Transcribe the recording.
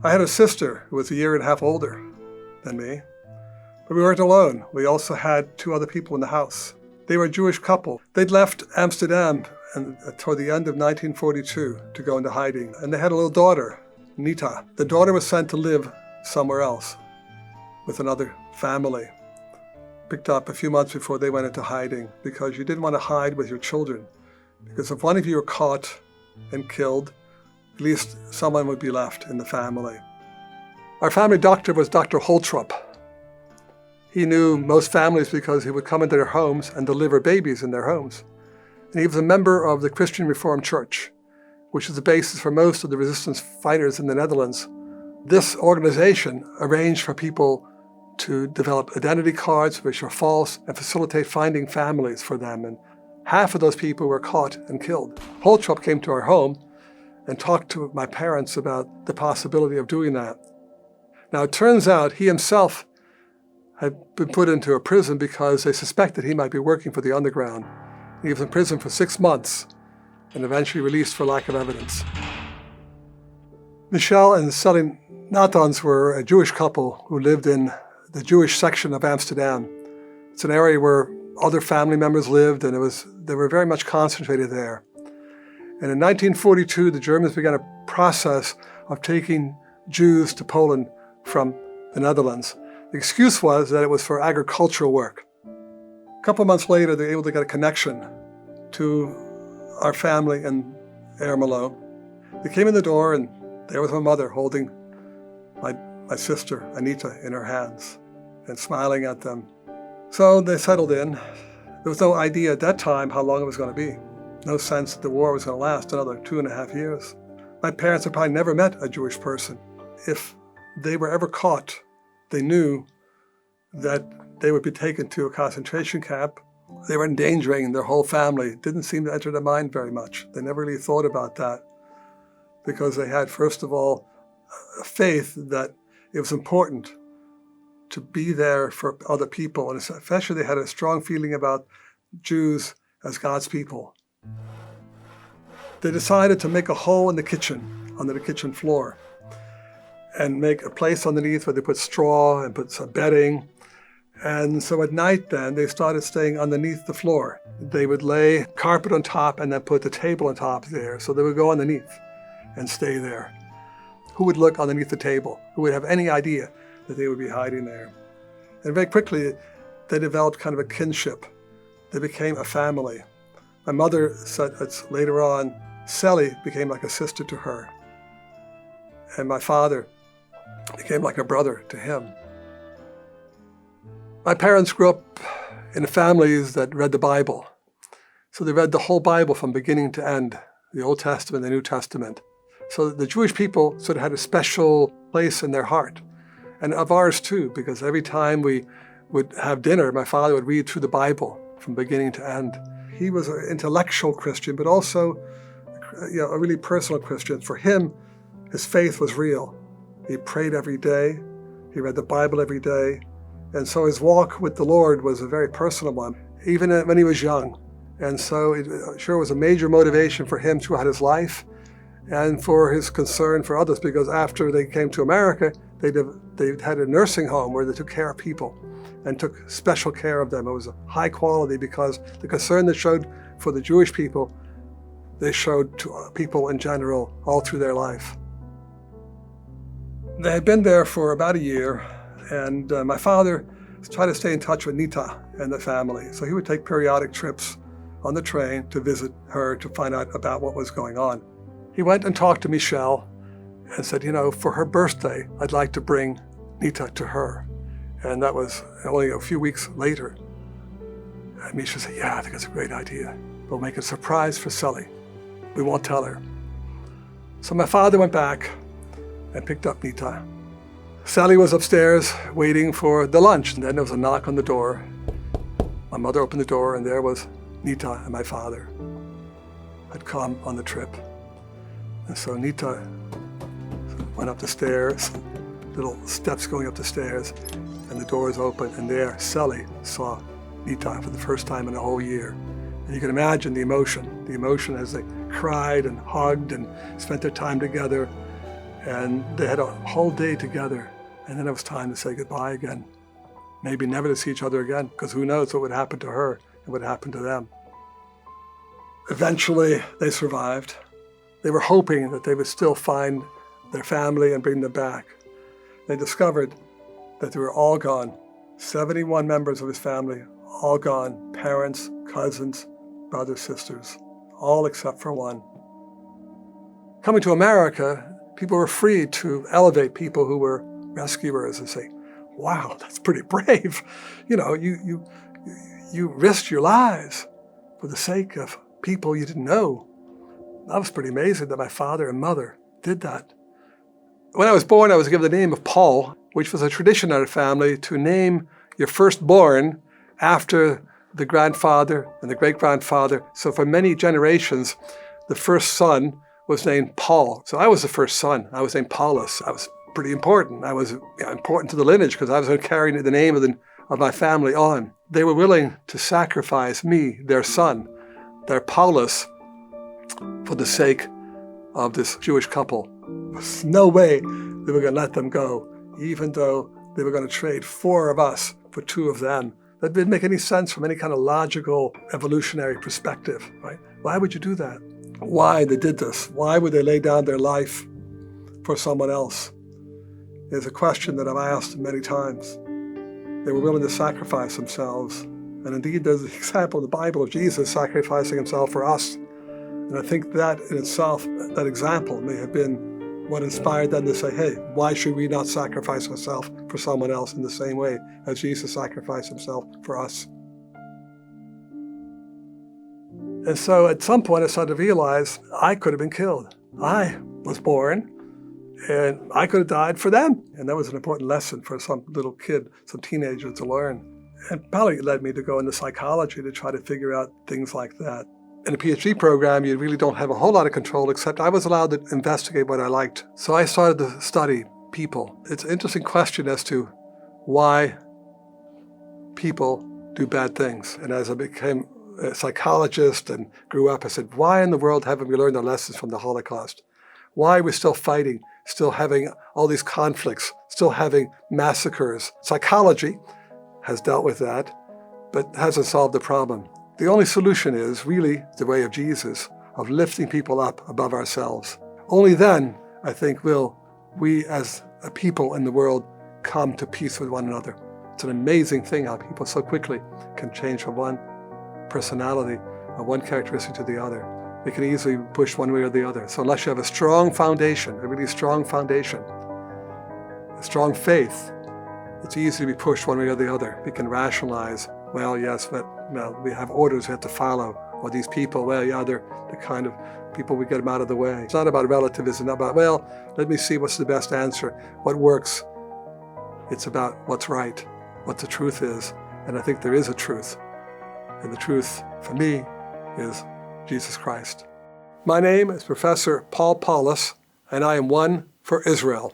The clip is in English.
I had a sister who was a year and a half older than me, but we weren't alone. We also had two other people in the house. They were a Jewish couple. They'd left Amsterdam toward the end of 1942 to go into hiding, and they had a little daughter, Nita. The daughter was sent to live somewhere else with another family. Picked up a few months before they went into hiding, because you didn't want to hide with your children, because if one of you were caught and killed, at least someone would be left in the family. Our family doctor was Dr. Holtrup. He knew most families because he would come into their homes and deliver babies in their homes. And he was a member of the Christian Reformed Church, which is the basis for most of the resistance fighters in the Netherlands. This organization arranged for people to develop identity cards which are false and facilitate finding families for them. And half of those people were caught and killed. Holtrup came to our home and talked to my parents about the possibility of doing that. Now, it turns out he himself had been put into a prison because they suspected he might be working for the underground. He was in prison for 6 months and eventually released for lack of evidence. Michelle and Sally Nathans were a Jewish couple who lived in the Jewish section of Amsterdam. It's an area where other family members lived, and they were very much concentrated there. And in 1942, the Germans began a process of taking Jews to Poland from the Netherlands. The excuse was that it was for agricultural work. A couple of months later, they were able to get a connection to our family in Ermelo. They came in the door, and there was my mother holding my sister, Anita, in her hands and smiling at them. So they settled in. There was no idea at that time how long it was going to be. No sense that the war was going to last another 2.5 years. My parents had probably never met a Jewish person. If they were ever caught, they knew that they would be taken to a concentration camp. They were endangering their whole family. It didn't seem to enter their mind very much. They never really thought about that because they had, first of all, a faith that it was important to be there for other people. And especially they had a strong feeling about Jews as God's people. They decided to make a hole in the kitchen, under the kitchen floor, and make a place underneath where they put straw and put some bedding. And so at night then, they started staying underneath the floor. They would lay carpet on top and then put the table on top there. So they would go underneath and stay there. Who would look underneath the table? Who would have any idea that they would be hiding there? And very quickly, they developed kind of a kinship. They became a family. My mother said that later on, Sally became like a sister to her. And my father became like a brother to him. My parents grew up in families that read the Bible. So they read the whole Bible from beginning to end, the Old Testament, the New Testament. So the Jewish people sort of had a special place in their heart, and of ours too, because every time we would have dinner, my father would read through the Bible from beginning to end. He was an intellectual Christian, but also a really personal Christian. For him, his faith was real. He prayed every day. He read the Bible every day. And so his walk with the Lord was a very personal one, even when he was young. And so it sure was a major motivation for him throughout his life and for his concern for others, because after they came to America, they had a nursing home where they took care of people and took special care of them. It was high quality because the concern they showed for the Jewish people, they showed to people in general all through their life. They had been there for about a year, and my father tried to stay in touch with Nita and the family. So he would take periodic trips on the train to visit her to find out about what was going on. He went and talked to Michelle and said, for her birthday, I'd like to bring Nita to her. And that was only a few weeks later. And Misha said, yeah, I think it's a great idea. We'll make a surprise for Sally. We won't tell her. So my father went back and picked up Nita. Sally was upstairs waiting for the lunch, and then there was a knock on the door. My mother opened the door, and there was Nita and my father had come on the trip. And so Nita went up the stairs, little steps going up the stairs, and the doors open, and there Sally saw Nita for the first time in a whole year. And you can imagine the emotion as they cried and hugged and spent their time together. And they had a whole day together. And then it was time to say goodbye again. Maybe never to see each other again, because who knows what would happen to her and what happened to them. Eventually, they survived. They were hoping that they would still find their family and bring them back. They discovered that they were all gone. 71 members of his family, all gone. Parents, cousins, brothers, sisters, all except for one. Coming to America, people were free to elevate people who were rescuers and say, wow, that's pretty brave. You know, you risked your lives for the sake of people you didn't know. That was pretty amazing that my father and mother did that. When I was born, I was given the name of Paul, which was a tradition in our family to name your firstborn after the grandfather and the great-grandfather. So for many generations, the first son was named Paul. So I was the first son. I was named Paulus. I was pretty important. I was important to the lineage because I was going to carry the name of my family on. They were willing to sacrifice me, their son, their Paulus, for the sake of this Jewish couple. There's no way they were going to let them go, even though they were going to trade 4 of us for 2 of them. That didn't make any sense from any kind of logical, evolutionary perspective, right? Why would you do that? Why they did this? Why would they lay down their life for someone else? Is a question that I've asked many times. They were willing to sacrifice themselves. And indeed, there's the example in the Bible of Jesus sacrificing himself for us. And I think that in itself, that example may have been what inspired them to say, hey, why should we not sacrifice ourselves for someone else in the same way as Jesus sacrificed himself for us? And so at some point I started to realize I could have been killed. I was born and I could have died for them. And that was an important lesson for some little kid, some teenager to learn. And probably led me to go into psychology to try to figure out things like that. In a PhD program, you really don't have a whole lot of control, except I was allowed to investigate what I liked. So I started to study people. It's an interesting question as to why people do bad things. And as I became a psychologist and grew up, I said, why in the world haven't we learned our lessons from the Holocaust? Why are we still fighting, still having all these conflicts, still having massacres? Psychology has dealt with that, but hasn't solved the problem. The only solution is really the way of Jesus, of lifting people up above ourselves. Only then, I think, will we as a people in the world come to peace with one another. It's an amazing thing how people so quickly can change from one personality or one characteristic to the other. They can easily push one way or the other. So unless you have a strong foundation, a really strong foundation, a strong faith, it's easy to be pushed one way or the other. We can rationalize, well, yes, but well, we have orders we have to follow. Or these people, well, yeah, they're the kind of people we get them out of the way. It's not about relativism, not about, well, let me see what's the best answer, what works. It's about what's right, what the truth is. And I think there is a truth. And the truth, for me, is Jesus Christ. My name is Professor Paul Paulus, and I am one for Israel.